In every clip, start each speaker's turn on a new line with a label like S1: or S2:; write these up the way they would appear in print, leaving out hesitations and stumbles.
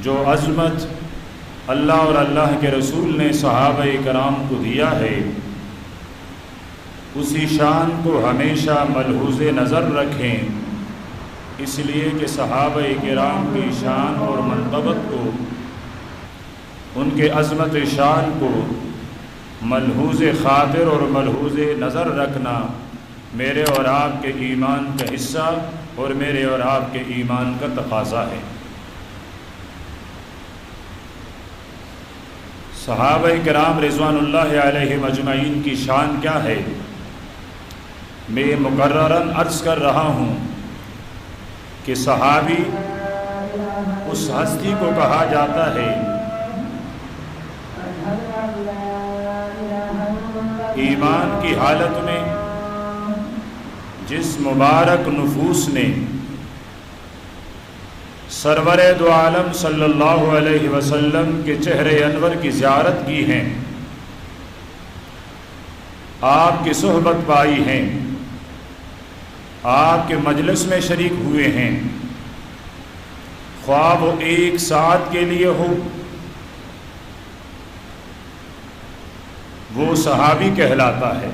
S1: جو عظمت اللہ اور اللہ کے رسول نے صحابہ کرام کو دیا ہے، اسی شان کو ہمیشہ ملحوظ نظر رکھیں، اس لیے کہ صحابہ کرام کی شان اور منقبت کو، ان کے عظمت شان کو ملحوظ خاطر اور ملحوظ نظر رکھنا میرے اور آپ کے ایمان کا حصہ اور میرے اور آپ کے ایمان کا تقاضا ہے۔ صحابہ کرام رضوان اللہ علیہم اجمعین کی شان کیا ہے؟ میں مکرراً عرض کر رہا ہوں کہ صحابی اس ہستی کو کہا جاتا ہے ایمان کی حالت میں جس مبارک نفوس نے سرور دو عالم صلی اللہ علیہ وسلم کے چہرے انور کی زیارت کی ہے، آپ کی صحبت پائی ہے، آپ کے مجلس میں شریک ہوئے ہیں، خواہ وہ ایک ساتھ کے لیے ہو، وہ صحابی کہلاتا ہے۔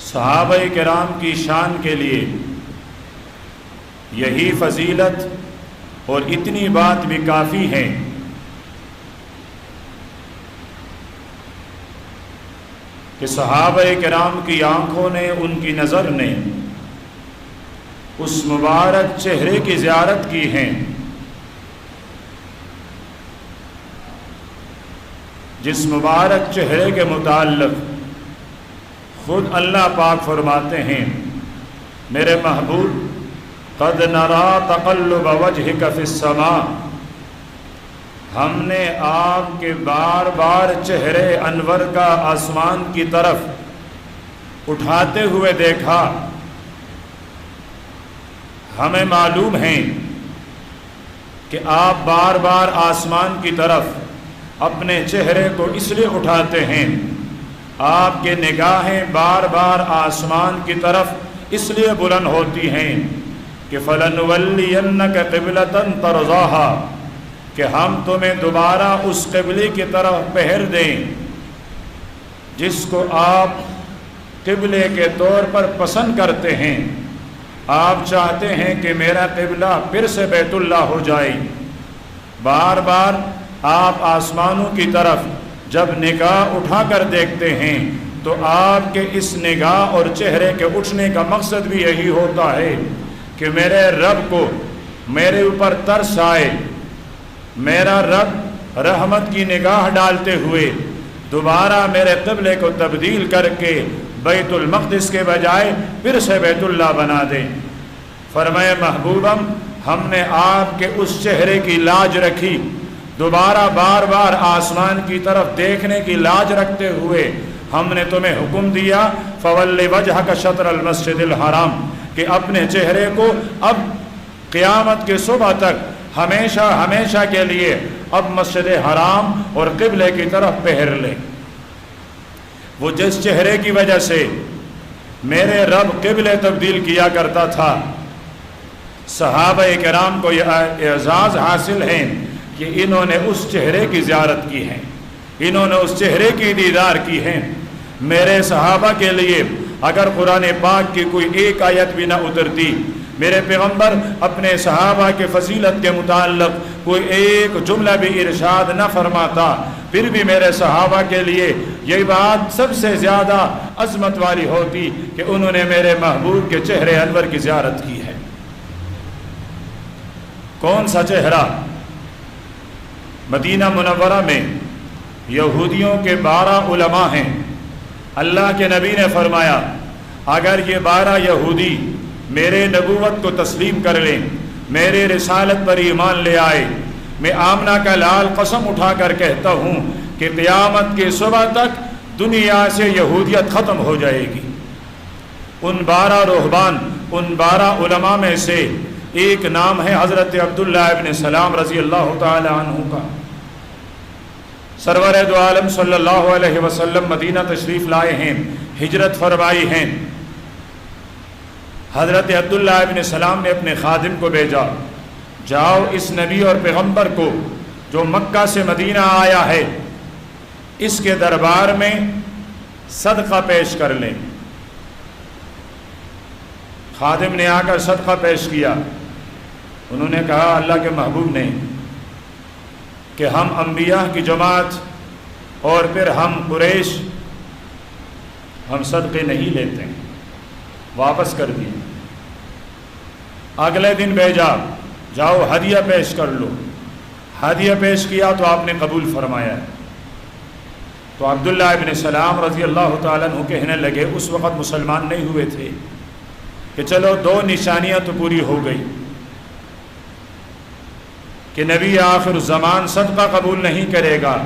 S1: صحابہ کرام کی شان کے لیے یہی فضیلت اور اتنی بات بھی کافی ہے کہ صحابہ کرام کی آنکھوں نے، ان کی نظر نے اس مبارک چہرے کی زیارت کی ہے جس مبارک چہرے کے متعلق خود اللہ پاک فرماتے ہیں، میرے محبوب قد نرا تقلب وجہک فی السماء، ہم نے آپ کے بار بار چہرے انور کا آسمان کی طرف اٹھاتے ہوئے دیکھا۔ ہمیں معلوم ہے کہ آپ بار بار آسمان کی طرف اپنے چہرے کو اس لیے اٹھاتے ہیں، آپ کے نگاہیں بار بار آسمان کی طرف اس لیے بلند ہوتی ہیں کہ فَلَنُوَلِّيَنَّكَ قِبْلَةً تَرْضَاهَا، کہ ہم تمہیں دوبارہ اس قبلے کی طرف پہر دیں جس کو آپ قبلے کے طور پر پسند کرتے ہیں۔ آپ چاہتے ہیں کہ میرا قبلہ پھر سے بیت اللہ ہو جائے۔ بار بار آپ آسمانوں کی طرف جب نگاہ اٹھا کر دیکھتے ہیں تو آپ کے اس نگاہ اور چہرے کے اٹھنے کا مقصد بھی یہی ہوتا ہے کہ میرے رب کو میرے اوپر ترس آئے، میرا رب رحمت کی نگاہ ڈالتے ہوئے دوبارہ میرے قبلے کو تبدیل کر کے بیت المقدس کے بجائے پھر سے بیت اللہ بنا دیں۔ فرمائے محبوبم، ہم نے آپ کے اس چہرے کی لاج رکھی، دوبارہ بار بار آسمان کی طرف دیکھنے کی لاج رکھتے ہوئے ہم نے تمہیں حکم دیا فَوَلِّ وَجْهَكَ شَطْرَ الْمَسْجِدِ الْحَرَامِ، کہ اپنے چہرے کو اب قیامت کے صبح تک ہمیشہ ہمیشہ کے لیے اب مسجد حرام اور قبلے کی طرف پہر لیں۔ وہ جس چہرے کی وجہ سے میرے رب قبلے تبدیل کیا کرتا تھا، صحابہ کرام کو یہ اعزاز حاصل ہے کہ انہوں نے اس چہرے کی زیارت کی ہے، انہوں نے اس چہرے کی دیدار کی ہے۔ میرے صحابہ کے لیے اگر قرآن پاک کی کوئی ایک آیت بھی نہ اترتی، میرے پیغمبر اپنے صحابہ کے فضیلت کے متعلق کوئی ایک جملہ بھی ارشاد نہ فرماتا، پھر بھی میرے صحابہ کے لیے یہ بات سب سے زیادہ عظمت والی ہوتی کہ انہوں نے میرے محبوب کے چہرے انور کی زیارت کی ہے۔ کون سا چہرہ؟ مدینہ منورہ میں یہودیوں کے 12 علماء ہیں۔ اللہ کے نبی نے فرمایا اگر یہ 12 یہودی میرے نبوت کو تسلیم کر لیں، میرے رسالت پر ایمان لے آئے، میں آمنہ کا لال قسم اٹھا کر کہتا ہوں کہ قیامت کے صبح تک دنیا سے یہودیت ختم ہو جائے گی۔ ان 12 رہبان، ان 12 علماء میں سے ایک نام ہے حضرت عبداللہ ابن سلام رضی اللہ تعالی عنہ کا۔ سرور دو عالم صلی اللہ علیہ وسلم مدینہ تشریف لائے ہیں، ہجرت فرمائی ہیں۔ حضرت عبداللہ ابن سلام نے اپنے خادم کو بھیجا، جاؤ اس نبی اور پیغمبر کو جو مکہ سے مدینہ آیا ہے اس کے دربار میں صدقہ پیش کر لیں۔ خادم نے آ کر صدقہ پیش کیا۔ انہوں نے کہا اللہ کے محبوب نے کہ ہم انبیاء کی جماعت اور پھر ہم قریش، ہم صدقے نہیں لیتے ہیں، واپس کر دیے۔ اگلے دن بھیجا، جاؤ ہدیہ پیش کر لو۔ ہدیہ پیش کیا تو آپ نے قبول فرمایا۔ تو عبداللہ ابن سلام رضی اللہ تعالیٰ عنہ کہنے لگے، اس وقت مسلمان نہیں ہوئے تھے، کہ چلو دو نشانیاں تو پوری ہو گئی کہ نبی آخر الزمان صدقہ قبول نہیں کرے گا،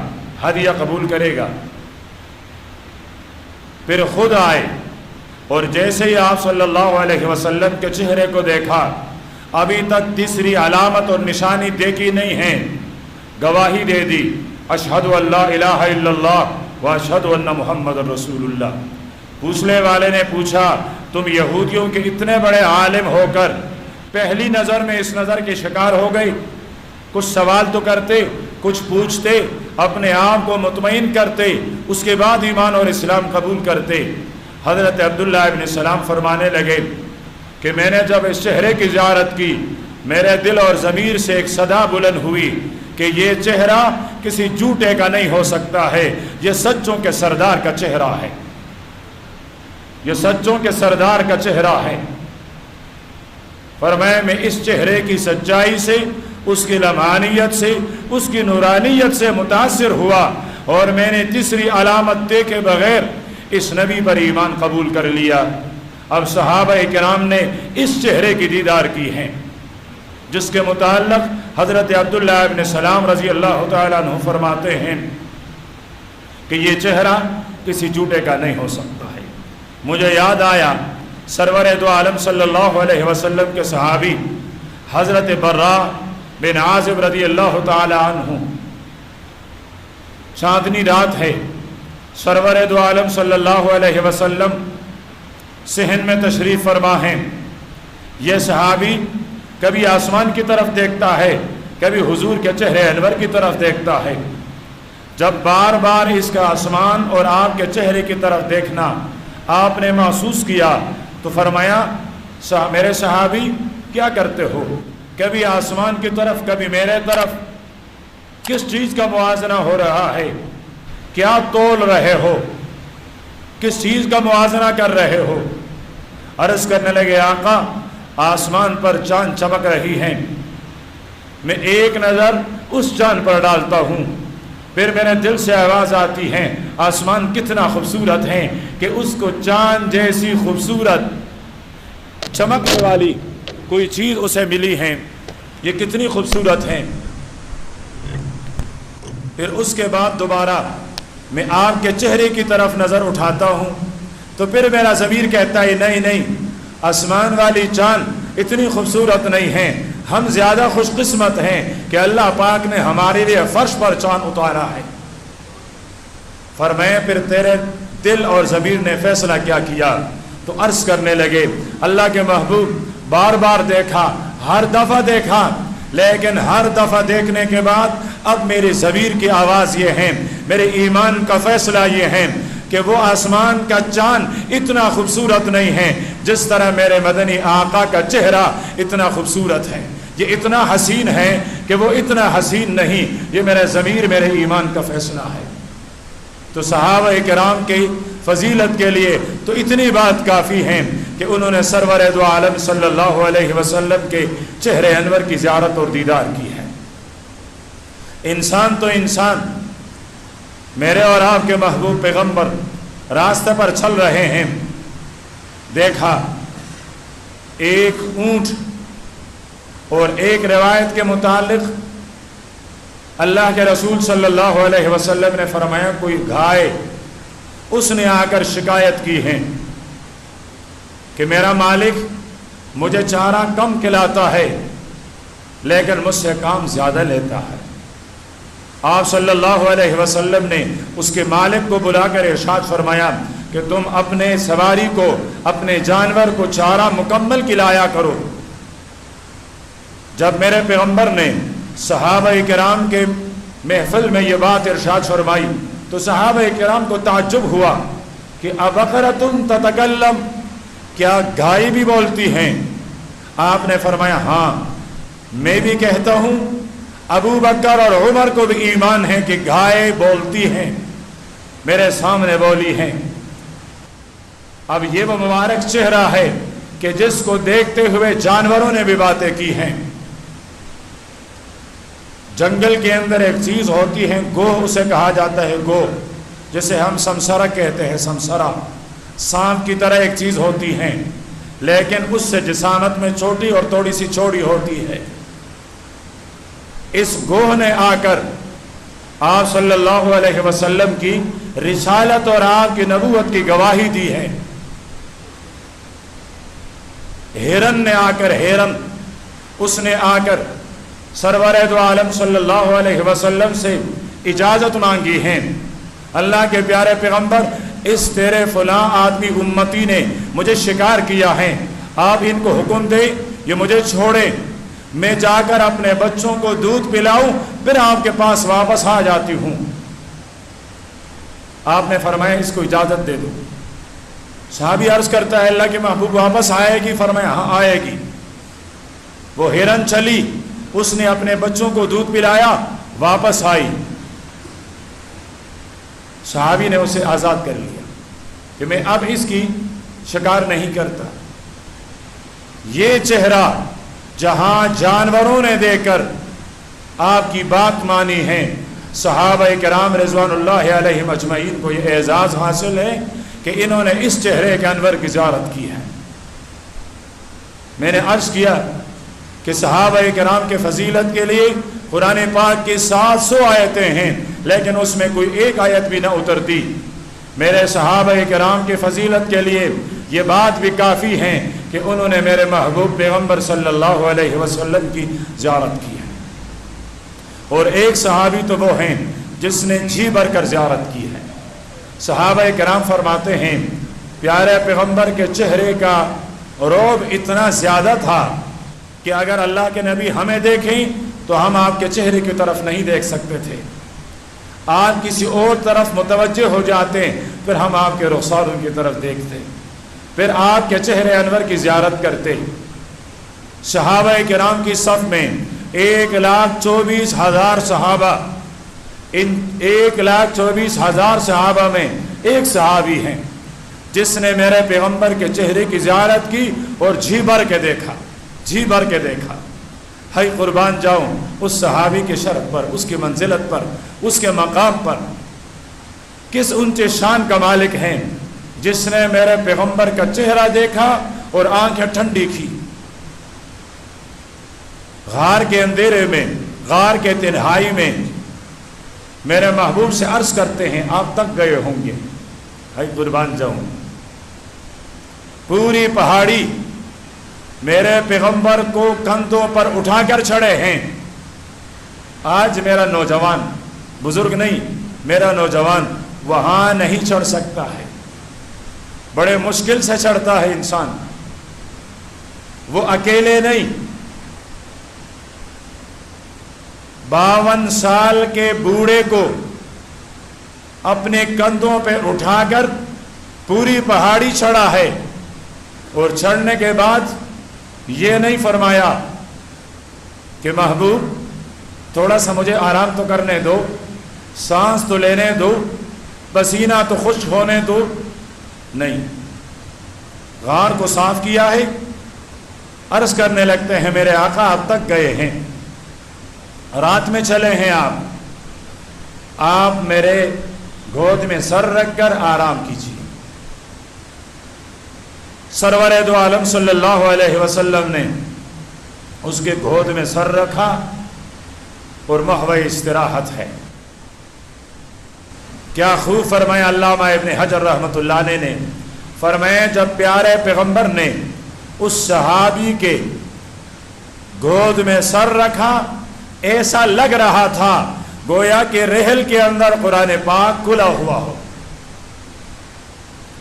S1: ہدیہ قبول کرے گا۔ پھر خود آئے اور جیسے ہی آپ صلی اللہ علیہ وسلم کے چہرے کو دیکھا، ابھی تک تیسری علامت اور نشانی دیکھی نہیں ہے، گواہی دے دی، اشہد ان لا الہ الا اللہ و اشہد ان محمد رسول اللہ۔ پوچھنے والے نے پوچھا، تم یہودیوں کے اتنے بڑے عالم ہو کر پہلی نظر میں اس نظر کے شکار ہو گئی؟ کچھ سوال تو کرتے، کچھ پوچھتے، اپنے آپ کو مطمئن کرتے، اس کے بعد ایمان اور اسلام قبول کرتے۔ حضرت عبداللہ ابن سلام فرمانے لگے کہ میں نے جب اس چہرے کی زیارت کی، میرے دل اور ضمیر سے ایک صدا بلند ہوئی کہ یہ چہرہ کسی جھوٹے کا نہیں ہو سکتا ہے، یہ سچوں کے سردار کا چہرہ ہے، یہ سچوں کے سردار کا چہرہ ہے۔ فرمایا میں اس چہرے کی سچائی سے، اس کی لمعانیت سے، اس کی نورانیت سے متاثر ہوا، اور میں نے تیسری علامت دیکھے بغیر اس نبی پر ایمان قبول کر لیا۔ اب صحابہ کرام نے اس چہرے کی دیدار کی ہے، جس کے متعلق حضرت عبداللہ ابن سلام رضی اللہ تعالیٰ عنہ فرماتے ہیں کہ یہ چہرہ کسی جھوٹے کا نہیں ہو سکتا ہے۔ مجھے یاد آیا سرور دو عالم صلی اللہ علیہ وسلم کے صحابی حضرت برا بن عازب رضی اللہ تعالیٰ عنہ، چاندنی رات ہے، سرور دو عالم صلی اللہ علیہ وسلم صحن میں تشریف فرما ہیں۔ یہ صحابی کبھی آسمان کی طرف دیکھتا ہے، کبھی حضور کے چہرے انور کی طرف دیکھتا ہے۔ جب بار بار اس کا آسمان اور آپ کے چہرے کی طرف دیکھنا آپ نے محسوس کیا تو فرمایا میرے صحابی کیا کرتے ہو؟ کبھی آسمان کی طرف کبھی میرے طرف، کس چیز کا موازنہ ہو رہا ہے؟ کیا تول رہے ہو؟ کس چیز کا موازنہ کر رہے ہو؟ عرض کرنے لگے آقا آسمان پر چاند چمک رہی ہے، میں ایک نظر اس چاند پر ڈالتا ہوں، پھر میرے دل سے آواز آتی ہے آسمان کتنا خوبصورت ہے کہ اس کو چاند جیسی خوبصورت چمکنے والی کوئی چیز اسے ملی ہے، یہ کتنی خوبصورت ہے۔ پھر اس کے بعد دوبارہ میں آپ کے چہرے کی طرف نظر اٹھاتا ہوں تو پھر میرا ضمیر کہتا ہے نہیں نہیں، آسمان والی چاند اتنی خوبصورت نہیں ہے، ہم زیادہ خوش قسمت ہیں کہ اللہ پاک نے ہمارے لیے فرش پر چاند اتارا ہے۔ فرمائے پھر تیرے دل اور ضمیر نے فیصلہ کیا کیا؟ تو عرض کرنے لگے اللہ کے محبوب بار بار دیکھا، ہر دفعہ دیکھا، لیکن ہر دفعہ دیکھنے کے بعد اب میرے ضمیر کی آواز یہ ہے، میرے ایمان کا فیصلہ یہ ہے کہ وہ آسمان کا چاند اتنا خوبصورت نہیں ہے جس طرح میرے مدنی آقا کا چہرہ اتنا خوبصورت ہے، یہ اتنا حسین ہے کہ وہ اتنا حسین نہیں، یہ میرے ضمیر میرے ایمان کا فیصلہ ہے۔ تو صحابہ کرام کی فضیلت کے لیے تو اتنی بات کافی ہے کہ انہوں نے سرور دو عالم صلی اللہ علیہ وسلم کے چہرے انور کی زیارت اور دیدار کی ہے۔ انسان تو انسان، میرے اور آپ کے محبوب پیغمبر راستے پر چل رہے ہیں، دیکھا ایک اونٹ، اور ایک روایت کے متعلق اللہ کے رسول صلی اللہ علیہ وسلم نے فرمایا کوئی گائے اس نے آ کر شکایت کی ہے کہ میرا مالک مجھے چارہ کم کھلاتا ہے لیکن مجھ سے کام زیادہ لیتا ہے۔ آپ صلی اللہ علیہ وسلم نے اس کے مالک کو بلا کر ارشاد فرمایا کہ تم اپنے سواری کو، اپنے جانور کو چارہ مکمل کھلایا کرو۔ جب میرے پیغمبر نے صحابہ کرام کے محفل میں یہ بات ارشاد فرمائی تو صحابہ کرام کو تعجب ہوا کہ ابقرۃ تتکلم، کیا گائے بھی بولتی ہیں؟ آپ نے فرمایا ہاں، میں بھی کہتا ہوں، ابو بکر اور عمر کو بھی ایمان ہے کہ گائے بولتی ہیں، میرے سامنے بولی ہیں۔ اب یہ وہ مبارک چہرہ ہے کہ جس کو دیکھتے ہوئے جانوروں نے بھی باتیں کی ہیں۔ جنگل کے اندر ایک چیز ہوتی ہے گوہ، اسے کہا جاتا ہے گوہ، جسے ہم سمسرہ کہتے ہیں۔ سمسرہ سانپ کی طرح ایک چیز ہوتی ہے، لیکن اس سے جسامت میں چھوٹی اور تھوڑی سی چوڑی ہوتی ہے۔ اس گوہ نے آ کر آپ صلی اللہ علیہ وسلم کی رسالت اور آپ کی نبوت کی گواہی دی ہے۔ ہرن نے آ کر، ہرن اس نے آ کر سرور دو عالم صلی اللہ علیہ وسلم سے اجازت مانگی ہے، اللہ کے پیارے پیغمبر، اس تیرے فلاں آدمی امتی نے مجھے شکار کیا ہے، آپ ان کو حکم دے یہ مجھے چھوڑے، میں جا کر اپنے بچوں کو دودھ پلاؤں، پھر آپ کے پاس واپس آ جاتی ہوں۔ آپ نے فرمایا اس کو اجازت دے دو۔ صحابی عرض کرتا ہے اللہ کے محبوب واپس آئے گی؟ فرمایا ہاں آئے گی۔ وہ ہرن چلی، اس نے اپنے بچوں کو دودھ پلایا، واپس آئی۔ صحابی نے اسے آزاد کر لیا کہ میں اب اس کی شکار نہیں کرتا۔ یہ چہرہ جہاں جانوروں نے دیکھ کر آپ کی بات مانی ہے، صحابہ کرام رضوان اللہ علیہم اجمعین کو یہ اعزاز حاصل ہے کہ انہوں نے اس چہرے کے انور کی زیارت کی ہے۔ میں نے عرض کیا کہ صحابہ کرام کے فضیلت کے لیے قرآن پاک کی 700 آیتیں ہیں، لیکن اس میں کوئی ایک آیت بھی نہ اترتی۔ میرے صحابہ کرام کی فضیلت کے لیے یہ بات بھی کافی ہے کہ انہوں نے میرے محبوب پیغمبر صلی اللہ علیہ وسلم کی زیارت کی ہے۔ اور ایک صحابی تو وہ ہیں جس نے جی بھر کر زیارت کی ہے۔ صحابہ کرام فرماتے ہیں پیارے پیغمبر کے چہرے کا رعب اتنا زیادہ تھا کہ اگر اللہ کے نبی ہمیں دیکھیں تو ہم آپ کے چہرے کی طرف نہیں دیکھ سکتے تھے، آپ کسی اور طرف متوجہ ہو جاتے، پھر ہم آپ کے رخساروں کی طرف دیکھتے، پھر آپ کے چہرے انور کی زیارت کرتے۔ صحابہ کرام کی صف میں 1,24,000 صحابہ، ان 1,24,000 صحابہ میں ایک صحابی ہیں جس نے میرے پیغمبر کے چہرے کی زیارت کی اور جی بھر کے دیکھا، جی بھر کے دیکھا۔ ہائی قربان جاؤں اس صحابی کے شرف پر، اس کی منزلت پر، اس کے مقام پر، کس اونچے شان کا مالک ہیں جس نے میرے پیغمبر کا چہرہ دیکھا اور آنکھیں ٹھنڈی کی۔ غار کے اندھیرے میں، غار کے تنہائی میں میرے محبوب سے عرض کرتے ہیں آپ تک گئے ہوں گے، ہائی قربان جاؤں، پوری پہاڑی میرے پیغمبر کو کندھوں پر اٹھا کر چڑھے ہیں۔ آج میرا نوجوان، بزرگ نہیں، میرا نوجوان وہاں نہیں چڑھ سکتا ہے، بڑے مشکل سے چڑھتا ہے انسان، وہ اکیلے نہیں، 52 سال کے بوڑھے کو اپنے کندھوں پہ اٹھا کر پوری پہاڑی چڑھا ہے، اور چڑھنے کے بعد یہ نہیں فرمایا کہ محبوب تھوڑا سا مجھے آرام تو کرنے دو، سانس تو لینے دو، پسینہ تو خشک ہونے دو، نہیں، غار کو صاف کیا ہے، عرض کرنے لگتے ہیں میرے آقا اب تک گئے ہیں، رات میں چلے ہیں آپ میرے گود میں سر رکھ کر آرام کیجیے۔ سرور دو عالم صلی اللہ علیہ وسلم نے اس کے گود میں سر رکھا اور محو استراحت ہے۔ کیا خوب فرمایا علامہ ابن حجر رحمۃ اللہ علیہ نے، فرمایا جب پیارے پیغمبر نے اس صحابی کے گود میں سر رکھا، ایسا لگ رہا تھا گویا کہ رحل کے اندر قرآن پاک کھلا ہوا ہو۔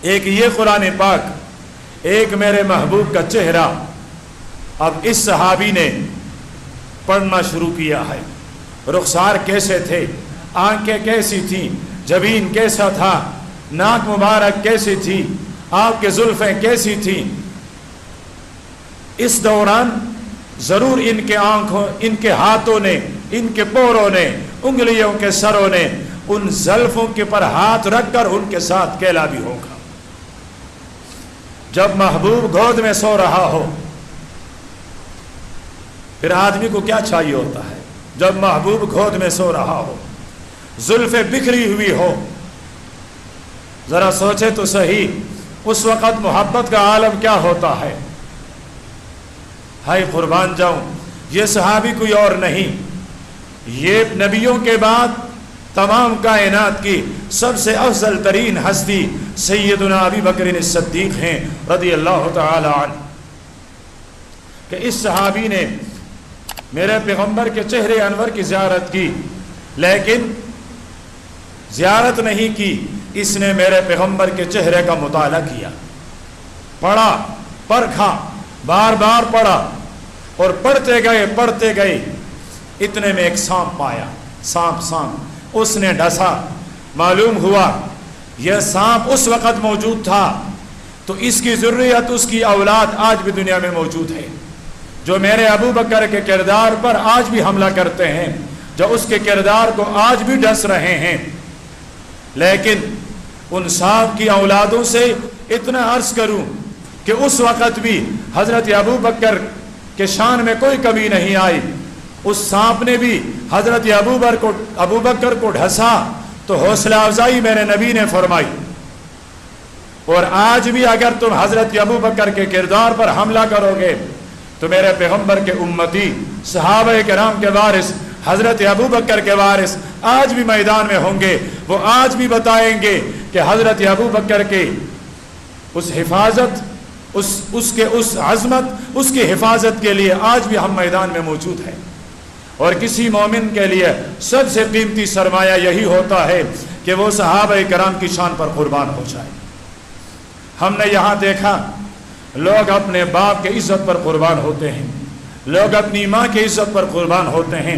S1: ایک یہ قرآن پاک، ایک میرے محبوب کا چہرہ اب اس صحابی نے پڑھنا شروع کیا ہے۔ رخسار کیسے تھے، آنکھیں کیسی تھیں، جبین کیسا تھا، ناک مبارک کیسی تھی، آپ کے زلفیں کیسی تھیں۔ اس دوران ضرور ان کے آنکھوں، ان کے ہاتھوں نے، ان کے پوروں نے، انگلیوں کے سروں نے ان زلفوں کے پر ہاتھ رکھ کر ان کے ساتھ کھیلا بھی ہوگا۔ جب محبوب گود میں سو رہا ہو پھر آدمی کو کیا چاہیے ہوتا ہے؟ جب محبوب گود میں سو رہا ہو، زلفیں بکھری ہوئی ہو، ذرا سوچے تو صحیح اس وقت محبت کا عالم کیا ہوتا ہے۔ ہائے قربان جاؤں، یہ صحابی کوئی اور نہیں، یہ نبیوں کے بعد تمام کائنات کی سب سے افضل ترین ہستی سیدنا ابی بکر صدیق ہیں رضی اللہ تعالی عنہ، کہ اس صحابی نے میرے پیغمبر کے چہرے انور کی زیارت کی، لیکن زیارت نہیں کی، اس نے میرے پیغمبر کے چہرے کا مطالعہ کیا، پڑھا، پرکھا، بار بار پڑھا، اور پڑھتے گئے اتنے میں ایک سانپ پایا، سانپ اس نے ڈسا، معلوم ہوا یہ سانپ اس وقت موجود تھا تو اس کی ذریت، اس کی اولاد آج بھی دنیا میں موجود ہے، جو میرے ابو بکر کے کردار پر آج بھی حملہ کرتے ہیں، جو اس کے کردار کو آج بھی ڈس رہے ہیں۔ لیکن ان سانپ کی اولادوں سے اتنا عرض کروں کہ اس وقت بھی حضرت ابو بکر کے شان میں کوئی کمی نہیں آئی، اس سانپ نے بھی حضرت ابو بکر کو ڈھسا تو حوصلہ افزائی میرے نبی نے فرمائی۔ اور آج بھی اگر تم حضرت ابو بکر کے کردار پر حملہ کرو گے تو میرے پیغمبر کے امتی، صحابہ کرام کے وارث، حضرت ابو بکر کے وارث آج بھی میدان میں ہوں گے، وہ آج بھی بتائیں گے کہ حضرت ابو بکر کے اس حفاظت، اس عظمت، اس کی حفاظت کے لیے آج بھی ہم میدان میں موجود ہیں۔ اور کسی مومن کے لیے سب سے قیمتی سرمایہ یہی ہوتا ہے کہ وہ صحابہ کرام کی شان پر قربان ہو جائے۔ ہم نے یہاں دیکھا لوگ اپنے باپ کے عزت پر قربان ہوتے ہیں، لوگ اپنی ماں کی عزت پر قربان ہوتے ہیں،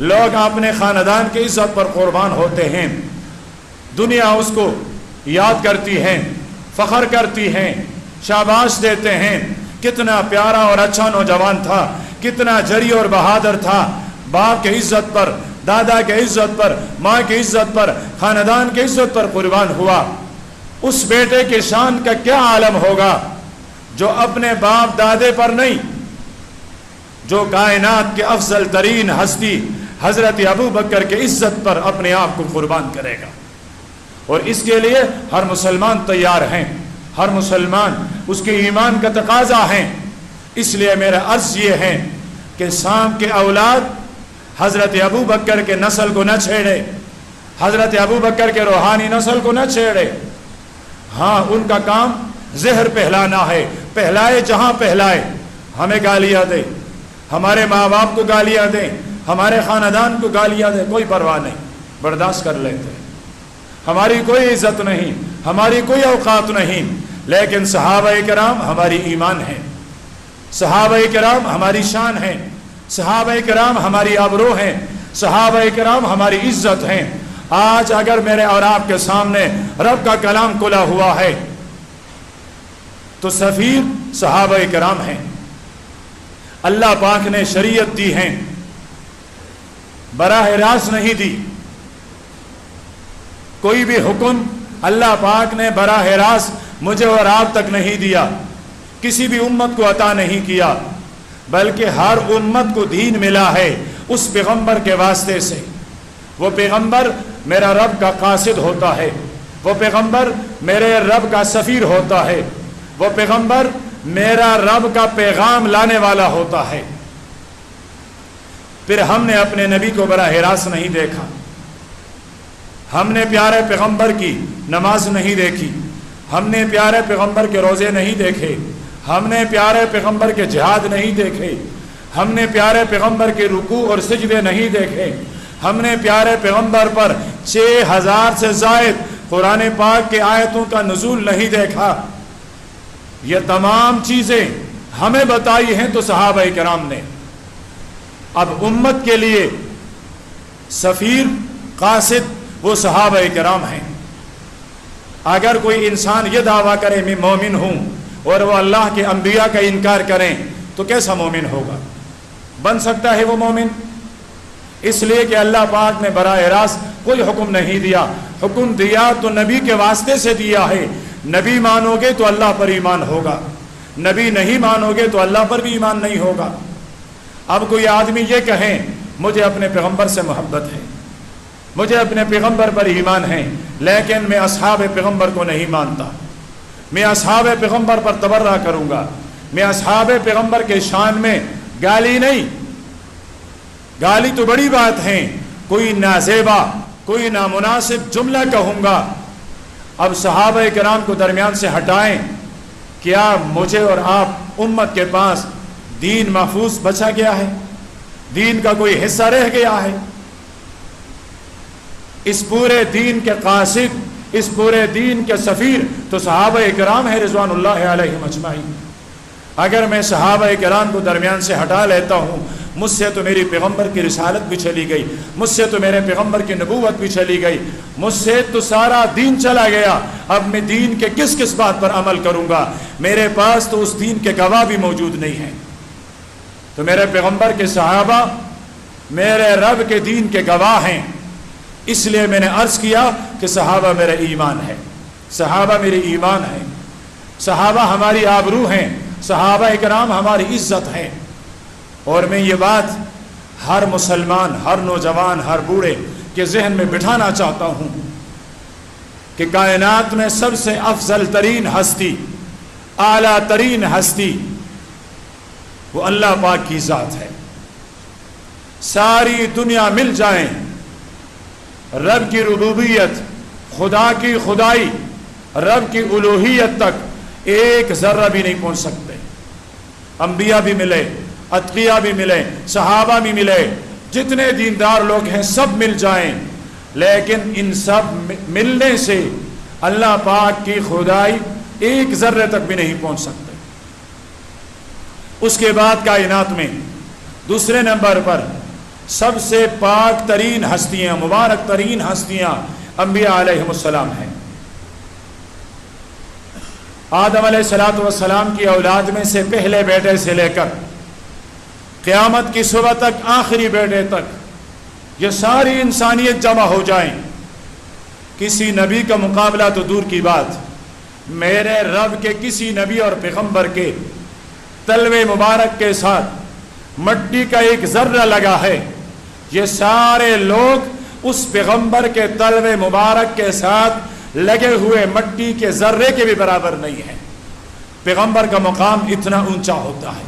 S1: لوگ اپنے خاندان کی عزت پر قربان ہوتے ہیں، دنیا اس کو یاد کرتی ہے، فخر کرتی ہے، شاباش دیتے ہیں، کتنا پیارا اور اچھا نوجوان تھا، کتنا جری اور بہادر تھا، باپ کے عزت پر، دادا کے عزت پر، ماں کی عزت پر، خاندان کی عزت پر قربان ہوا۔ اس بیٹے کی شان کا کیا عالم ہوگا جو اپنے باپ دادے پر نہیں، جو کائنات کے افضل ترین ہستی حضرت ابو بکر کے عزت پر اپنے آپ کو قربان کرے گا۔ اور اس کے لیے ہر مسلمان تیار ہیں، ہر مسلمان اس کے ایمان کا تقاضا ہے۔ اس لیے میرا عرض یہ ہے کہ سانپ کے اولاد حضرت ابو بکر کے نسل کو نہ چھیڑے، حضرت ابو بکر کے روحانی نسل کو نہ چھیڑے۔ ہاں، ان کا کام زہر پہلانا ہے، پہلائے جہاں پہلائے، ہمیں گالیاں دے، ہمارے ماں باپ کو گالیاں دیں، ہمارے خاندان کو گالیاں دیں، کوئی پرواہ نہیں، برداشت کر لیتے ہیں، ہماری کوئی عزت نہیں، ہماری کوئی اوقات نہیں، لیکن صحابہ کرام ہماری ایمان ہیں، صحابہ کرام ہماری شان ہیں، صحابہ کرام ہماری آبرو ہیں، صحابہ کرام ہماری عزت ہیں۔ آج اگر میرے اور آپ کے سامنے رب کا کلام کھلا ہوا ہے تو سفیر صحابہ کرام ہیں۔ اللہ پاک نے شریعت دی ہے، براہ راست نہیں دی، کوئی بھی حکم اللہ پاک نے براہ راست مجھے اور آپ تک نہیں دیا، کسی بھی امت کو عطا نہیں کیا، بلکہ ہر امت کو دین ملا ہے اس پیغمبر کے واسطے سے۔ وہ پیغمبر میرا رب کا قاصد ہوتا ہے، وہ پیغمبر میرے رب کا سفیر ہوتا ہے، وہ پیغمبر میرا رب کا پیغام لانے والا ہوتا ہے۔ پھر ہم نے اپنے نبی کو براہ راست نہیں دیکھا، ہم نے پیارے پیغمبر کی نماز نہیں دیکھی، ہم نے پیارے پیغمبر کے روزے نہیں دیکھے، ہم نے پیارے پیغمبر کے جہاد نہیں دیکھے، ہم نے پیارے پیغمبر کے رکوع اور سجدے نہیں دیکھے، ہم نے پیارے پیغمبر پر 6000 سے زائد قرآن پاک کے آیتوں کا نزول نہیں دیکھا، یہ تمام چیزیں ہمیں بتائی ہیں تو صحابہ کرام نے۔ اب امت کے لیے سفیر قاصد وہ صحابہ کرام ہیں۔ اگر کوئی انسان یہ دعویٰ کرے میں مومن ہوں اور وہ اللہ کے انبیاء کا انکار کریں تو کیسا مومن ہوگا؟ بن سکتا ہے وہ مومن؟ اس لیے کہ اللہ پاک نے براہ راست کوئی حکم نہیں دیا، حکم دیا تو نبی کے واسطے سے دیا ہے۔ نبی مانو گے تو اللہ پر ایمان ہوگا، نبی نہیں مانو گے تو اللہ پر بھی ایمان نہیں ہوگا۔ اب کوئی آدمی یہ کہیں مجھے اپنے پیغمبر سے محبت ہے، مجھے اپنے پیغمبر پر ایمان ہے، لیکن میں اصحاب پیغمبر کو نہیں مانتا، میں اصحاب پیغمبر پر تبرہ کروں گا، میں اصحاب پیغمبر کے شان میں گالی نہیں، گالی تو بڑی بات ہے، کوئی نازیبا کوئی نامناسب جملہ کہوں گا، اب صحابہ کرام کو درمیان سے ہٹائیں، کیا مجھے اور آپ امت کے پاس دین محفوظ بچا گیا ہے؟ دین کا کوئی حصہ رہ گیا ہے؟ اس پورے دین کے قاصد، اس پورے دین کے سفیر تو صحابہ کرام ہیں رضوان اللہ علیہم اجمعین۔ اگر میں صحابہ کرام کو درمیان سے ہٹا لیتا ہوں، مجھ سے تو میری پیغمبر کی رسالت بھی چلی گئی، مجھ سے تو میرے پیغمبر کی نبوت بھی چلی گئی، مجھ سے تو سارا دین چلا گیا، اب میں دین کے کس کس بات پر عمل کروں گا؟ میرے پاس تو اس دین کے گواہ بھی موجود نہیں ہیں۔ تو میرے پیغمبر کے صحابہ میرے رب کے دین کے گواہ ہیں، اس لیے میں نے عرض کیا کہ صحابہ میرا ایمان ہے، صحابہ میری ایمان ہے، صحابہ ہماری آبرو ہیں، صحابہ کرام ہماری عزت ہیں۔ اور میں یہ بات ہر مسلمان، ہر نوجوان، ہر بوڑھے کے ذہن میں بٹھانا چاہتا ہوں کہ کائنات میں سب سے افضل ترین ہستی، اعلیٰ ترین ہستی وہ اللہ پاک کی ذات ہے۔ ساری دنیا مل جائیں، رب کی ربوبیت، خدا کی خدائی، رب کی الوہیت تک ایک ذرہ بھی نہیں پہنچ سکتے۔ انبیاء بھی ملے، اتقیاء بھی ملے، صحابہ بھی ملے، جتنے دیندار لوگ ہیں سب مل جائیں، لیکن ان سب ملنے سے اللہ پاک کی خدائی ایک ذرے تک بھی نہیں پہنچ سکتے۔ اس کے بعد کائنات میں دوسرے نمبر پر سب سے پاک ترین ہستیاں، مبارک ترین ہستیاں انبیاء علیہم السلام ہیں۔ آدم علیہ السلام کی اولاد میں سے پہلے بیٹے سے لے کر قیامت کی صبح تک آخری بیٹے تک یہ ساری انسانیت جمع ہو جائیں، کسی نبی کا مقابلہ تو دور کی بات، میرے رب کے کسی نبی اور پیغمبر کے تلوے مبارک کے ساتھ مٹی کا ایک ذرہ لگا ہے، یہ سارے لوگ اس پیغمبر کے تلوے مبارک کے ساتھ لگے ہوئے مٹی کے ذرے کے بھی برابر نہیں ہیں۔ پیغمبر کا مقام اتنا اونچا ہوتا ہے۔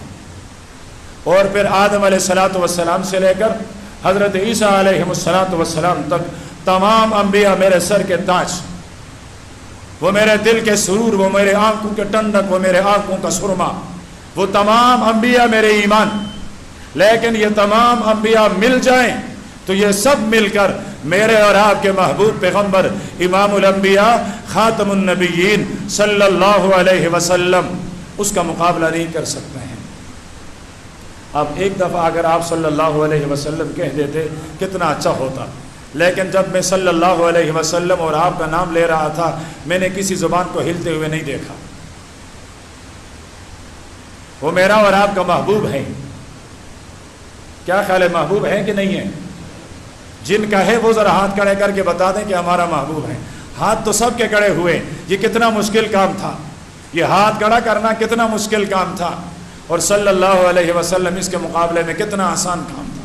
S1: اور پھر آدم علیہ السلام سے لے کر حضرت عیسیٰ علیہ السلام تک تمام انبیاء میرے سر کے تاج، وہ میرے دل کے سرور، وہ میرے آنکھوں کے ٹنڈک، وہ میرے آنکھوں کا سرما، وہ تمام انبیاء میرے ایمان۔ لیکن یہ تمام انبیاء مل جائیں تو یہ سب مل کر میرے اور آپ کے محبوب پیغمبر امام الانبیاء خاتم النبیین صلی اللہ علیہ وسلم اس کا مقابلہ نہیں کر سکتے ہیں۔ اب ایک دفعہ اگر آپ صلی اللہ علیہ وسلم کہہ دیتے کتنا اچھا ہوتا، لیکن جب میں صلی اللہ علیہ وسلم اور آپ کا نام لے رہا تھا میں نے کسی زبان کو ہلتے ہوئے نہیں دیکھا۔ وہ میرا اور آپ کا محبوب ہے۔ کیا خیال ہے، محبوب ہے کہ نہیں ہے؟ جن کا ہے وہ ذرا ہاتھ کھڑے کر کے بتا دیں کہ ہمارا محبوب ہے۔ ہاتھ تو سب کے کھڑے ہوئے، یہ کتنا مشکل کام تھا، یہ ہاتھ کھڑا کرنا کتنا مشکل کام تھا، اور صلی اللہ علیہ وسلم اس کے مقابلے میں کتنا آسان کام تھا۔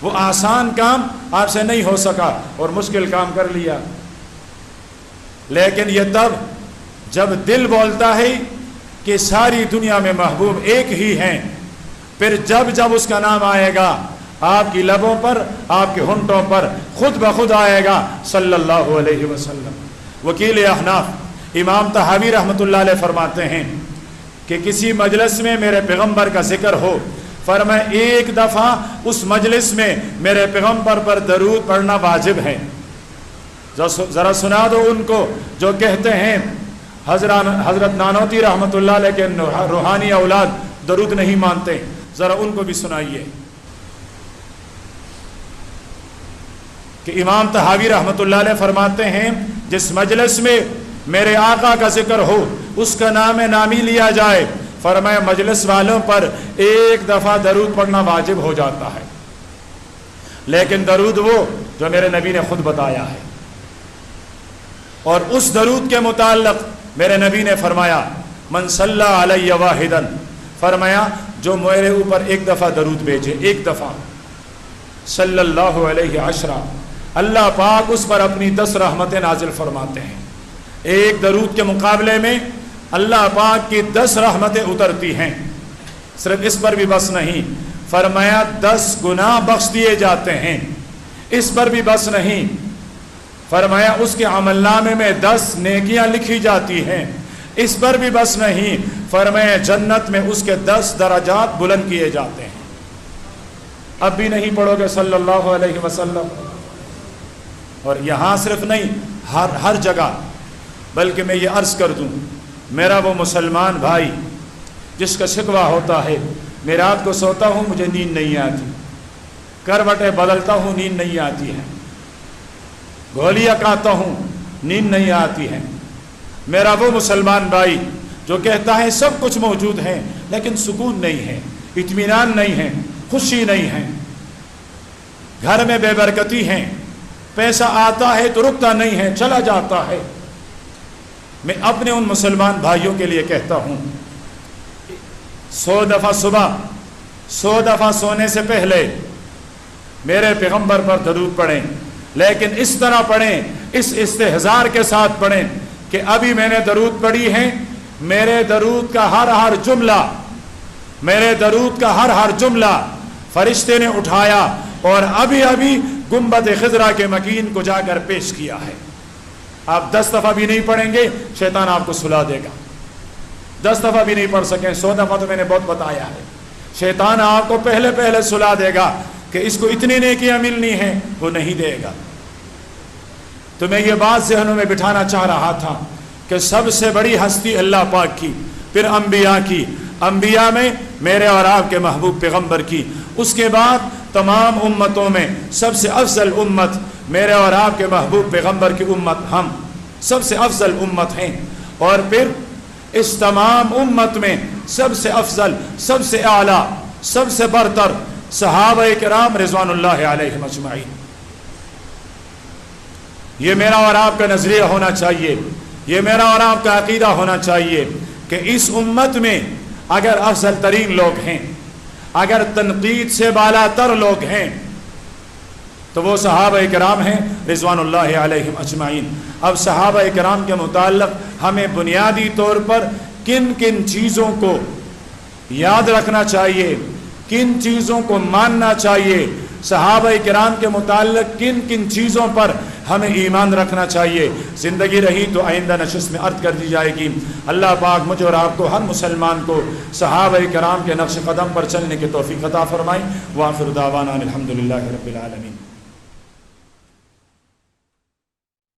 S1: وہ آسان کام آپ سے نہیں ہو سکا اور مشکل کام کر لیا۔ لیکن یہ تب جب دل بولتا ہے کہ ساری دنیا میں محبوب ایک ہی ہیں، پھر جب جب اس کا نام آئے گا آپ کی لبوں پر، آپ کے ہونٹوں پر خود بخود آئے گا صلی اللہ علیہ وسلم۔ وکیل احناف امام طحاوی رحمۃ اللہ علیہ فرماتے ہیں کہ کسی مجلس میں میرے پیغمبر کا ذکر ہو، فرمائے ایک دفعہ اس مجلس میں میرے پیغمبر پر درود پڑھنا واجب ہے۔ ذرا سنا دو ان کو جو کہتے ہیں حضرت نانوتی رحمۃ اللہ علیہ کے روحانی اولاد درود نہیں مانتے، ذرا ان کو بھی سنائیے کہ امام طحاوی رحمۃ اللہ علیہ فرماتے ہیں جس مجلس میں میرے آقا کا ذکر ہو اس کا نام نامی لیا جائے، فرمایا مجلس والوں پر ایک دفعہ درود پڑھنا واجب ہو جاتا ہے، لیکن درود وہ جو میرے نبی نے خود بتایا ہے، اور اس درود کے متعلق میرے نبی نے فرمایا من صلی علی واحدا، فرمایا جو میرے اوپر ایک دفعہ درود بھیجے، ایک دفعہ، صلی اللہ علیہ عشرہ، اللہ پاک اس پر اپنی 10 رحمتیں نازل فرماتے ہیں۔ ایک درود کے مقابلے میں اللہ پاک کی 10 رحمتیں اترتی ہیں۔ صرف اس پر بھی بس نہیں، فرمایا 10 گناہ بخش دیے جاتے ہیں۔ اس پر بھی بس نہیں، فرمایا اس کے عمل نامے میں 10 نیکیاں لکھی جاتی ہیں۔ اس پر بھی بس نہیں، فرمایا جنت میں اس کے 10 درجات بلند کیے جاتے ہیں۔ اب بھی نہیں پڑھو گے صلی اللہ علیہ وسلم؟ اور یہاں صرف نہیں، ہر جگہ، بلکہ میں یہ عرض کر دوں، میرا وہ مسلمان بھائی جس کا شکوہ ہوتا ہے میں رات کو سوتا ہوں مجھے نیند نہیں آتی، کروٹیں بدلتا ہوں نیند نہیں آتی ہے، گولیاں کھاتا ہوں نیند نہیں آتی ہے، میرا وہ مسلمان بھائی جو کہتا ہے سب کچھ موجود ہے لیکن سکون نہیں ہے، اطمینان نہیں ہے، خوشی نہیں ہے، گھر میں بے برکتی ہے، پیسہ آتا ہے تو رکتا نہیں ہے، چلا جاتا ہے، میں اپنے ان مسلمان بھائیوں کے لیے کہتا ہوں 100 دفعہ صبح 100 دفعہ سونے سے پہلے میرے پیغمبر پر درود پڑھیں، لیکن اس طرح پڑھیں، اس استحضار کے ساتھ پڑھیں کہ ابھی میں نے درود پڑھی ہے، میرے درود کا ہر جملہ، میرے درود کا ہر جملہ فرشتے نے اٹھایا اور ابھی گنبد خضرا کے مکین کو جا کر پیش کیا ہے۔ آپ 10 دفعہ بھی نہیں پڑھیں گے شیطان آپ کو سلا دے گا، 10 دفعہ بھی نہیں پڑھ سکیں، 100 دفعہ تو میں نے بہت بتایا ہے، شیطان آپ کو پہلے سلا دے گا کہ اس کو اتنی نیکیاں ملنی ہیں، وہ نہیں دے گا۔ تو میں یہ بات ذہنوں میں بٹھانا چاہ رہا تھا کہ سب سے بڑی ہستی اللہ پاک کی، پھر انبیاء کی، انبیاء میں میرے اور آپ کے محبوب پیغمبر کی، اس کے بعد تمام امتوں میں سب سے افضل امت میرے اور آپ کے محبوب پیغمبر کی امت، ہم سب سے افضل امت ہیں، اور پھر اس تمام امت میں سب سے افضل، سب سے اعلیٰ، سب سے برتر صحابہ کرام رضوان اللہ علیہم اجمعین۔ یہ میرا اور آپ کا نظریہ ہونا چاہیے، یہ میرا اور آپ کا عقیدہ ہونا چاہیے کہ اس امت میں اگر افضل ترین لوگ ہیں، اگر تنقید سے بالا تر لوگ ہیں تو وہ صحابہ کرام ہیں رضوان اللہ علیہم اجمعین۔ اب صحابہ کرام کے متعلق ہمیں بنیادی طور پر کن کن چیزوں کو یاد رکھنا چاہیے، کن چیزوں کو ماننا چاہیے، صحابہ کرام کے متعلق کن کن چیزوں پر ہمیں ایمان رکھنا چاہیے، زندگی رہی تو آئندہ نشست میں عرض کر دی جائے گی۔ اللہ پاک مجھے اور آپ کو، ہر مسلمان کو صحابہ کرام کے نقش قدم پر چلنے کی توفیق عطا فرمائے۔ وآخر دعوانا الحمدللہ رب العالمین۔